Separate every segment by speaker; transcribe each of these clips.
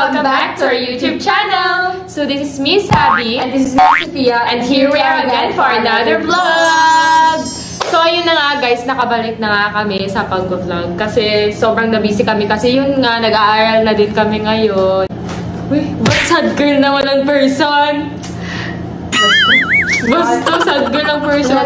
Speaker 1: welcome back to our YouTube channel. So this is Miss Abby
Speaker 2: and this is Miss Sophia,
Speaker 1: and here we are again for another vlog. So ayun na nga guys, nakabalik na nga kami sa pag-vlog kasi sobrang na-busy kami kasi yun nga, nag-aaral na din kami ngayon. Uy, ba't sad girl naman ang person? Basta sad girl ang person.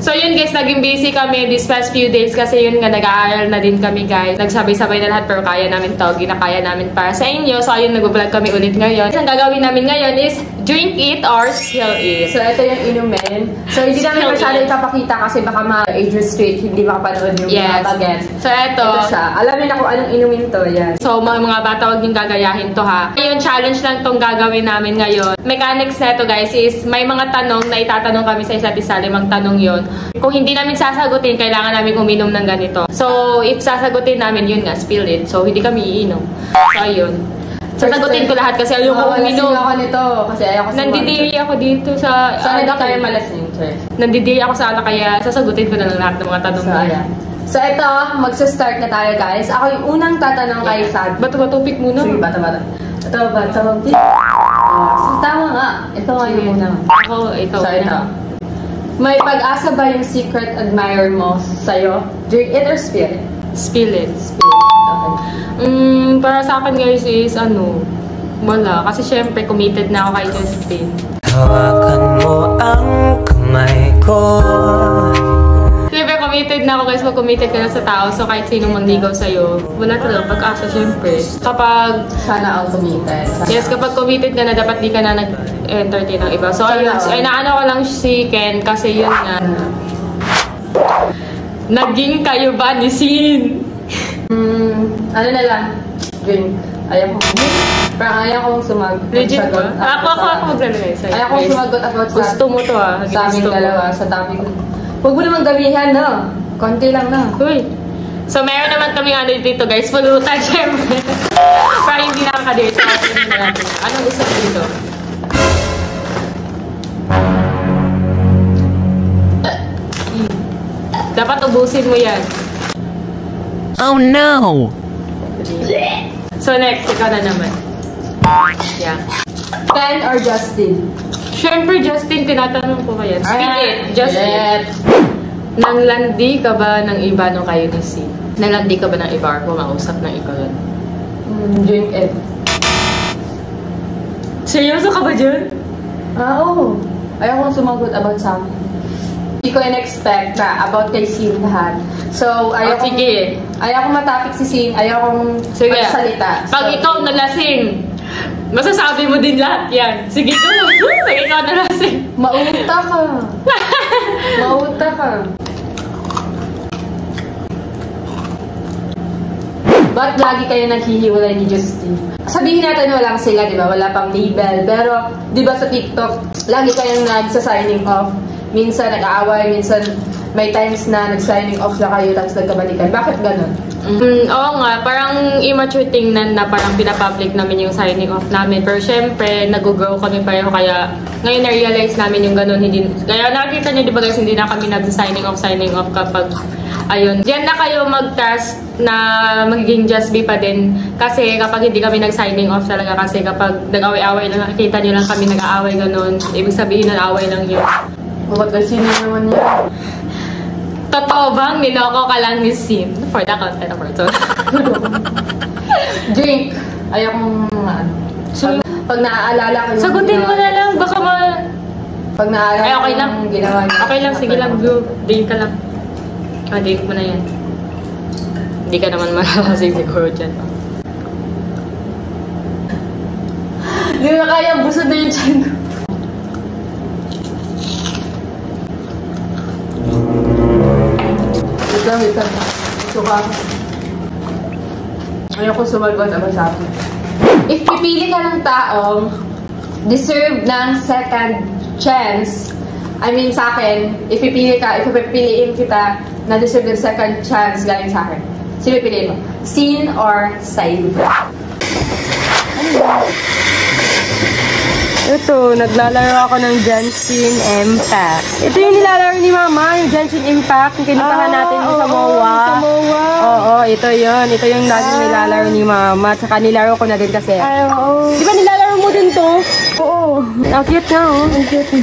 Speaker 1: So yun guys, naging busy kami these past few days kasi yun nga, nag-aaral na din kami guys. Nagsabay-sabay na lahat pero kaya namin to, ginakaya namin para sa inyo. So ayun, nag-vlog kami ulit ngayon. Ang gagawin namin ngayon is drink it or spill it.
Speaker 2: So ito yung inumin. So hindi namin masyado ipapakita kasi baka ma-age restrict, hindi makapanood yung mga bagets.
Speaker 1: So ito
Speaker 2: siya. Alamin na kung anong inumin to. Yan.
Speaker 1: So mga bata, huwag niyong gagayahin to ha. Yung challenge lang tong gagawin namin ngayon. Mechanics na ito guys is may mga tanong na itatanong kami sa isa't isa. 5 tanong yun. Kung hindi namin sasagutin, kailangan namin uminom ng ganito. So if sasagutin namin, yun nga, spill it. So hindi kami iinom. So ayun. Sasagutin ko lahat kasi ayoko uminom.
Speaker 2: Ako nito kasi ayoko sa
Speaker 1: nandidiri ako dito sa...
Speaker 2: Sana daw tayo malasing.
Speaker 1: Nandidiri ako sa ala kaya sasagutin ko na lang lahat ng mga tanong niya.
Speaker 2: So ito, magsa-start na tayo guys. Ako yung unang tatanong kay Sad.
Speaker 1: Bato-bato pick muna.
Speaker 2: Sige, bato-bato. Bato-bato pick. So tama nga. Ito nga yung muna.
Speaker 1: Ako, ikaw.
Speaker 2: So ito. May pag-asa ba yung secret admirer mo sa'yo? Drink it or spill it?
Speaker 1: Spill it.
Speaker 2: Spill it. Okay.
Speaker 1: Para sa akin guys is wala. Kasi syempre committed na ako kay Justin.
Speaker 3: Hawakan mo ang kamay ko.
Speaker 1: Siyempre committed na ako guys. Pag committed ka na sa tao, so kahit sinong mangligaw sa'yo, wala talaga pag-asa syempre. Kapag...
Speaker 2: Sana all committed.
Speaker 1: Yes, kapag committed ka na, dapat di ka na nag-entertain ng iba. So ayun, naano ko lang si Ken kasi yun nga. Naging kayo ba ni Sin?
Speaker 2: Ano na lang? Drink. Ayaw kong parang ayaw kong sumagot.
Speaker 1: Legit ba? Ako maglalagay sa'yo.
Speaker 2: Ayaw kong sumagot about sa...
Speaker 1: Gusto mo to
Speaker 2: sa aming dalawa, sa topic. Huwag mo naman gamihan, no? Konti lang na.
Speaker 1: Uy. So, meron naman kami dito guys. Pulutan, syempre. Para hindi nakakadate. So, anong gusto mo dito? Dapat ubusin mo yan.
Speaker 3: Oh no!
Speaker 1: So next, ikaw na naman. Yeah.
Speaker 2: Ken or Justin?
Speaker 1: Siyempre, Justin, tinatanong ko kayan. Speak it, Justin.
Speaker 2: Yes.
Speaker 1: Nanglandi ka ba ng iba nung kayo ni Si? Nanglandi ka ba ng iba or kumausap ng iba yun?
Speaker 2: Drink it.
Speaker 1: Seryoso ka ba dyan?
Speaker 2: Oo. Ayaw kong sumagot about sa amin. Hindi ko in-expect na about kay Sin lahat. So, ayaw kong matapik si Sin. Ayaw kong magsalita.
Speaker 1: Pag ikaw nalasing, masasabi mo din lahat yan. Sige ko. Pag ikaw nalasing.
Speaker 2: Mauta ka. Mauta ka. Ba't lagi kayo naghihiwalay ni Justin? Sabihin natin walang sila, di ba? Wala pang label. Pero, di ba sa TikTok, lagi kayong nagsa-signing off. Minsan nag-aaway, minsan may times na nag-signing off na kayo tapos nagkabalikan. Bakit ganun?
Speaker 1: Oo nga, parang immature tingnan na parang pinapublic namin yung signing off namin. Pero syempre, nag-grow kami pareho kaya ngayon na-realize namin yung ganun. Kaya nakikita niyo, di ba guys, hindi na kami nag-signing off kapag ayun. Diyan na kayo mag-trust na magiging just be pa din. Kasi kapag hindi kami nag-signing off talaga kasi kapag nag-away-away lang, nakikita niyo lang kami nag-aaway ganun. Ibig sabihin na away lang yun.
Speaker 2: Bakit kasi naman yan?
Speaker 1: Totoo bang niloko ka lang ni Sin? For the content of person.
Speaker 2: Drink. Ayaw kong pag naaalala ko yung
Speaker 1: sagutin mo na lang. Baka
Speaker 2: pag naaalala ko
Speaker 1: okay lang.
Speaker 2: Yung ginawa niya.
Speaker 1: Okay lang. Sige lang. Drink ka lang. Drink mo na yan. Hindi ka naman malalasing siguro dyan.
Speaker 2: Hindi na kaya. Busod na yung tiyan ko. Wait lang. Suka. Ayoko sumagot about sa akin. If pipili ka ng taong deserve ng second chance, I mean sa akin, if pipiliin kita na deserve ng second chance galing sa akin, sino pipiliin mo? Sin or Said?
Speaker 1: Ito,
Speaker 4: Ito, naglalaro ako ng Genshin Impact. Ito yung nilalaro ni Mama, yung Genshin Impact. Yung kinitahan natin sa MOA.
Speaker 2: Sa MOA.
Speaker 4: Oo, ito yun. Ito yung laging nilalaro ni Mama. Tsaka nilaro ko na din kasi. Di ba nilalaro mo din to?
Speaker 2: Oo.
Speaker 4: Ang cute nga, oh. Ang cute.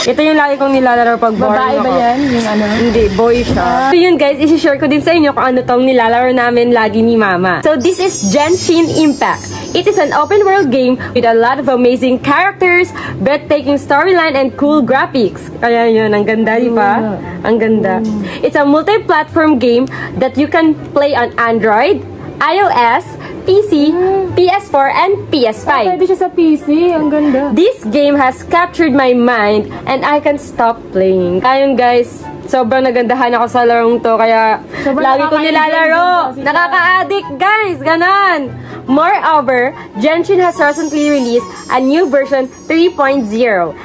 Speaker 4: Ito yung lagi kong nilalaro pag boring
Speaker 2: Babae
Speaker 4: ako.
Speaker 2: ba yan? Yung ano?
Speaker 4: Hindi, boy siya. So yun guys, isi-share ko din sa inyo kung ano tong nilalaro namin lagi ni Mama. So this is Genshin Impact. It is an open world game with a lot of amazing characters, breathtaking storyline, and cool graphics. Kaya yun, ang ganda, di ba? Ang ganda. It's a multi-platform game that you can play on Android, iOS, PC, PS4, and PS5.
Speaker 2: Pwede siya sa PC. Ang ganda.
Speaker 4: This game has captured my mind and I can't stop playing. Ayun guys, sobrang nagandahan ako sa larong to kaya
Speaker 2: Sobrang
Speaker 4: lagi ko nilalaro.
Speaker 2: nakaka-enjoy din
Speaker 4: Nakaka-addict guys, ganon. Moreover, Genshin has recently released a new version 3.0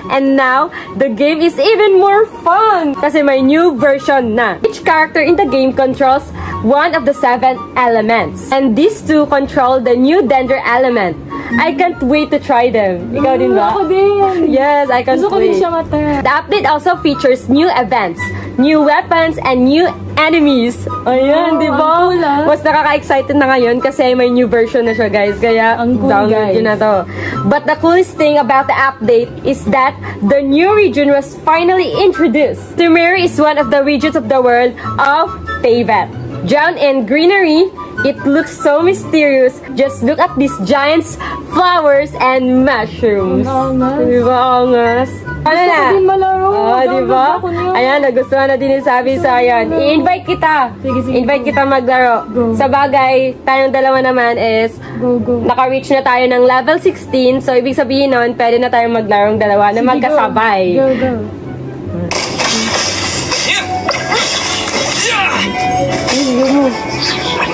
Speaker 4: and now the game is even more fun kasi may new version na. Each character in the game controls one of the 7 elements and these two control the new Dender element. I can't wait to try them. Ikaw din ba?
Speaker 2: Ako din.
Speaker 4: Yes, I can't
Speaker 2: Gusto ko din
Speaker 4: wait.
Speaker 2: siya mata.
Speaker 4: The update also features new events, new weapons, and new enemies. Ayan, di ba?
Speaker 2: Ang cool, ah.
Speaker 4: Mas nakaka-excited na ngayon kasi may new version na siya, guys. Kaya,
Speaker 2: Ang cool,
Speaker 4: download
Speaker 2: guys.
Speaker 4: yun na to. But the coolest thing about the update is that the new region was finally introduced. Sumeru is one of the regions of the world of Teyvat. Drowned in greenery, it looks so mysterious. Just look at these giants, flowers, and mushrooms.
Speaker 2: Ang angas.
Speaker 4: Di ba, angas? Ano
Speaker 2: Gusto
Speaker 4: na?
Speaker 2: ko din malaro.
Speaker 4: Oo, di ba?
Speaker 2: Download ako niya.
Speaker 4: Ayan, nagustuhan na din ni Sabi sa ayan. I-invite kita.
Speaker 2: Sige, sige.
Speaker 4: Invite kita maglaro.
Speaker 2: Go.
Speaker 4: Sa bagay, tayong dalawa naman is
Speaker 2: Go, go.
Speaker 4: naka-reach na tayo ng level 16. So, ibig sabihin nun, pwede na tayong maglarong dalawa na
Speaker 2: Sige,
Speaker 4: magkasabay.
Speaker 2: Go, go.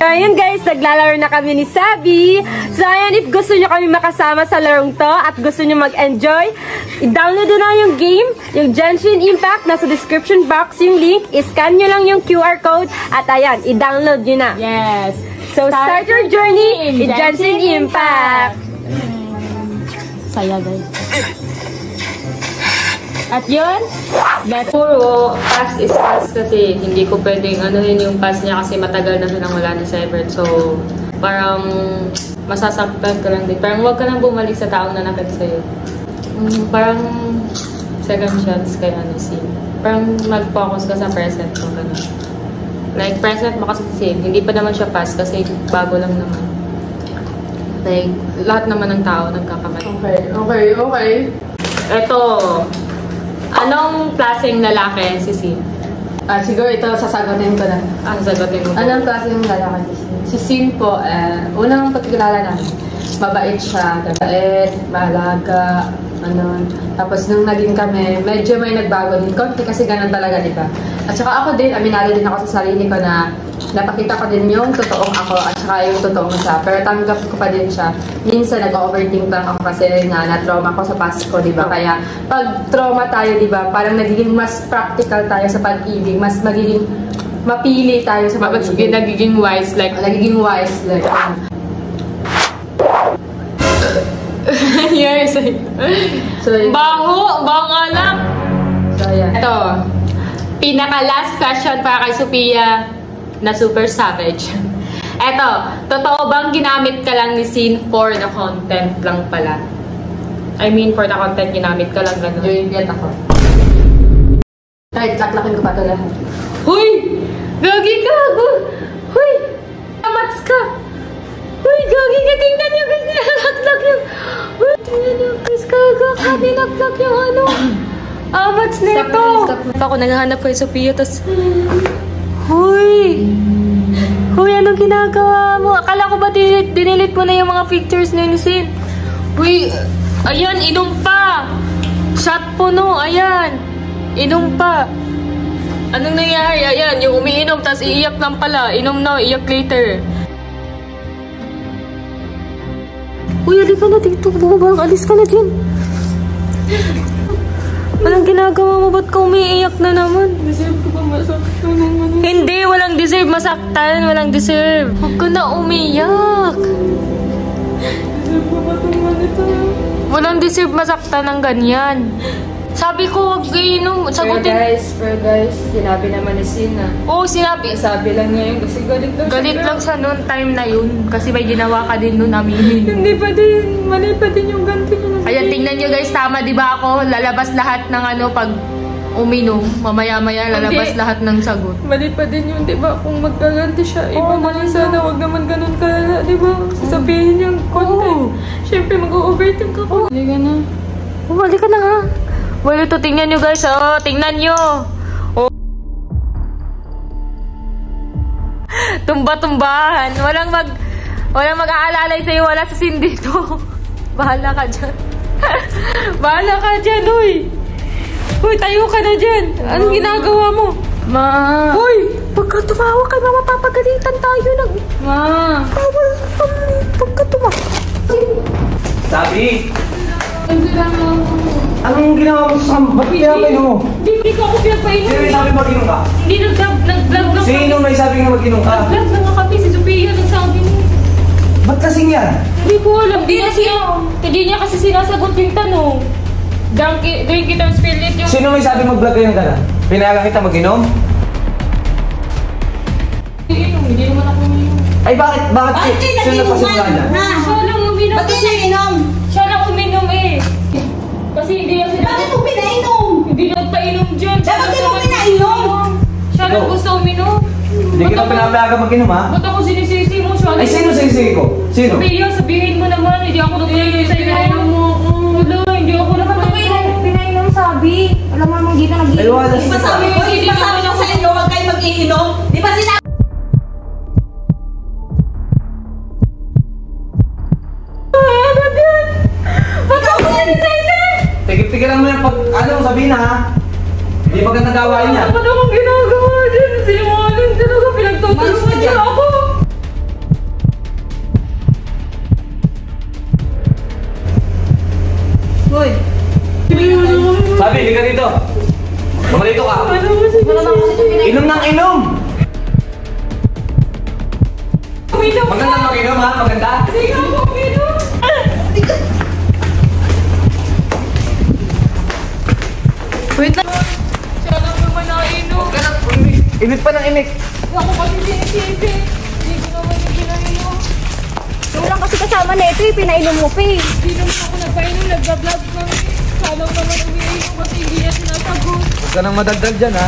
Speaker 4: Ayun guys, naglalaro na kami ni Sabi. So ayan, if gusto nyo kami makasama sa larong to at gusto nyo mag-enjoy, i-download na yung game, yung Genshin Impact, nasa description box yung link, i-scan nyo lang yung QR code at ayan, i-download nyo na.
Speaker 2: Yes.
Speaker 4: So start your journey in Genshin Impact!
Speaker 2: Saya guys. At yun,
Speaker 1: Puro pass is pass kasi hindi ko pwedeng anuhin yung pass niya kasi matagal na silang wala ni Cyber. So, parang masasaktan ka lang din. Parang huwag ka nang bumalik sa taong nanakit sa'yo. Parang second chance kay Parang mag-focus ka sa present mo. Ganun. Like, present mo kasi same. Hindi pa naman siya pass kasi bago lang naman. Like, lahat naman ng tao nagkakamali.
Speaker 2: Okay.
Speaker 1: Eto, anong klaseng lalaki si Sin?
Speaker 2: Siguro ito sasagutin ko na.
Speaker 1: Sagutin mo.
Speaker 2: Anong klaseng lalaki si Sin? Si Sin po, unang pagkikilala namin, mabait siya, mabait, malaga, Tapos nung naging kami, medyo may nagbago din konti kasi ganun talaga, di ba? At saka ako din, aminado din ako sa sarili ko na napakita ko din yung totoong ako at saka yung totoong siya. Pero tanggap ko pa din siya. Minsan nag-overthink lang ako kasi nga na-trauma ko sa past ko, di ba? Kaya pag trauma tayo, di ba? Parang nagiging mas practical tayo sa pag-ibig, mas magiging mapili tayo sa pag-ibig.
Speaker 1: Nagiging wise, like...
Speaker 2: Nagiging wise, like...
Speaker 1: Yes.
Speaker 2: So,
Speaker 1: Baho! Bang alam!
Speaker 2: so yeah.
Speaker 1: Ito, pinaka-last question para kay Sophia na super savage. Ito, totoo bang ginamit ka lang ni Sin for the content lang pala? I mean, for the content ginamit ka lang gano'n.
Speaker 2: Yung get ako. Kahit laklakin ko pa ito lahat.
Speaker 1: Huy! Gagi ka! Huy! Amats ka! Huy! Gagi ka! Tingnan niyo! Nilaklag yung... Huy! Tingnan niyo! Chris! Gaga! Nilaklag yung ano! Amats na ito! Ako naghahanap kay Sophia, tas... Huy! Huy! Anong ginagawa mo? Akala ko ba dinilit mo na yung mga pictures ni Sin? Huy! Ayan! Inom pa! Shot po no! Ayan! Inom pa! Anong nangyari? Ayan, yung umiinom, tas iiyak lang pala. Inom na, iyak later. Uy, halika na dito. Bumabang, alis ka na dyan. Anong ginagawa mo? Ba't ka umiiyak na naman? Deserve ko ba masaktan naman? Hindi, walang deserve masaktan. Walang deserve. Huwag ka na umiyak. Walang deserve masaktan ng ganyan. Sabi ko, huwag kayo inom. Sagutin.
Speaker 2: Pero guys, sinabi naman ni Sina.
Speaker 1: Oo, sinabi.
Speaker 2: Sabi lang niya yun kasi galit lang
Speaker 1: Galit lang siya noon, time na yun. Kasi may ginawa ka din noon, aminin.
Speaker 2: Hindi pa din. Mali pa din yung ganti niya.
Speaker 1: Ayan, tingnan nyo guys, tama di ba ako? Lalabas lahat ng ano pag uminom. Mamaya-maya lalabas lahat ng sagot.
Speaker 2: Mali pa din yun, di ba? Kung magkaganti siya, iba naman sana. Huwag naman ganun kalala, di ba? Sasabihin niyang konti. Siyempre, mag-overthink ako. Hindi ka na.
Speaker 1: Bumalik ka na nga. Well, ito, tingnan nyo guys, oh. Tingnan nyo. Oh. Tumba-tumbahan. Walang mag-aalalay sa'yo. Wala sa sin dito. Bahala ka dyan. Bahala ka dyan, uy. Uy, tayo ka na dyan. Anong ginagawa mo?
Speaker 2: Ma!
Speaker 1: Uy, pagka tumawa kay mama, papagalitan tayo lang.
Speaker 2: Ma!
Speaker 1: Bawal pagka tumawa.
Speaker 5: Sabi! Anong ginawa mo sa ba't pinapainom mo?
Speaker 1: Hindi ko ako pinapainom.
Speaker 5: Sino may sabi mag-inom ka?
Speaker 1: Hindi, nag-vlog lang.
Speaker 5: Sino may sabi nga mag-inom ka?
Speaker 1: Nag-vlog lang nga kami. Si Sophia nagsabi mo.
Speaker 5: Ba't kasing yan?
Speaker 1: Hindi ko alam. Hindi niya kasi sinasagot yung tanong. Drink it or spill it yung...
Speaker 5: Sino may sabi mag-vlog kayo ka na? Pinayagan kita mag-inom?
Speaker 1: Hindi naman ako uminom.
Speaker 5: Ay bakit? Sino nagpasimula niya?
Speaker 1: Siya lang uminom.
Speaker 6: Ba't di nainom?
Speaker 1: Siya lang uminom eh. Kasi hindi niya sinasagot.
Speaker 6: Bakit mo pinainom?
Speaker 1: Hindi na nagpainom dyan.
Speaker 6: Bakit di mo pinainom?
Speaker 1: Siya lang gusto uminom.
Speaker 5: Hindi kita pinapayagan mag-inom ha?
Speaker 1: Ba't ako sinisisi mo? Siya
Speaker 5: Ay sino sinisigi ko? Sino?
Speaker 1: Sophia, sabihin mo naman. Hindi ako nagpainom sa'yo. Pinainom mo ako. Wala, hindi ako nagpainom.
Speaker 6: Pinainom sabi. Alam mo naman dito nag-iinom.
Speaker 5: Ay wala
Speaker 6: Di ba sabi ko, di ba sabi ko sa inyo, huwag kayo mag-iinom? Di ba sinabi?
Speaker 5: Tigil-tigilan mo yung pag... Ano, sabihin na ha? Hindi magandang gawain niya.
Speaker 1: Ba't akong ginagawa dyan? Sinungaling talaga. Pinagtutulungan niya ako.
Speaker 6: Hoy!
Speaker 5: Sabi, hindi ka dito. Tumalito ka.
Speaker 6: Wala naman kasi pinainom.
Speaker 5: Inom ng inom!
Speaker 1: Uminom ka.
Speaker 5: Magandang mag-inom ha? Maganda?
Speaker 1: Hindi ka ako uminom.
Speaker 2: Wait lang.
Speaker 1: Siya lang naman nainom.
Speaker 5: Init pa ng init.
Speaker 1: Ako kasi sinisisi. Hindi ko naman yung ginainom.
Speaker 6: Yung lang kasi kasama na ito, pinainom mo pa eh.
Speaker 1: Hindi naman ako nagpainom. Nagbablog kami. Siya lang naman umiinom kasi hindi niya sinasagot.
Speaker 5: Huwag ka nang madagdag dyan ha?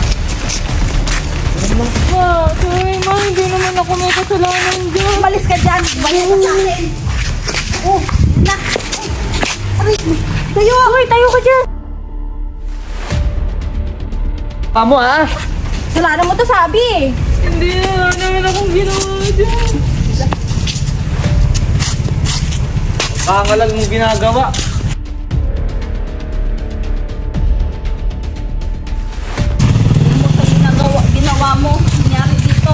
Speaker 1: Ma, sorry ma. Hindi naman ako may kasalanan dyan.
Speaker 6: Umalis ka dyan. Umalis ka sa akin. Oh, na. Aray, tayo. Hoy, tayo ka dyan.
Speaker 5: Pamo ha?
Speaker 6: Kasalanan mo to sabi eh.
Speaker 1: Hindi naman akong ginawa dyan.
Speaker 5: Kangalan mong ginagawa.
Speaker 6: Ginawa mo. Nangyari dito.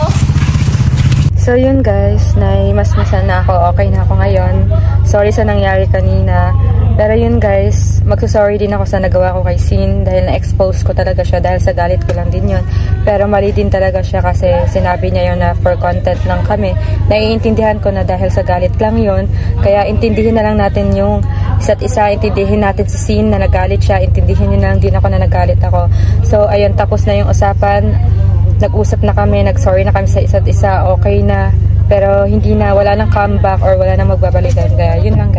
Speaker 4: So yun guys, naimasmasan na ako, okay na ako ngayon. Sorry sa nangyari kanina. Pero yun guys, magsusorry din ako sa nagawa ko kay Sin dahil na-expose ko talaga siya dahil sa galit ko lang din yun. Pero mali din talaga siya kasi sinabi niya yun na for content lang kami. Naiintindihan ko na dahil sa galit lang yun. Kaya intindihin na lang natin yung isa't isa, intindihin natin si Sin na nagalit siya, intindihin niyo na lang din ako na nagalit ako. So ayun, tapos na yung usapan. Nag-usap na kami, nag-sorry na kami sa isa't isa, okay na. Pero hindi na, wala nang comeback or wala nang magbabalikan. Kaya yun lang guys.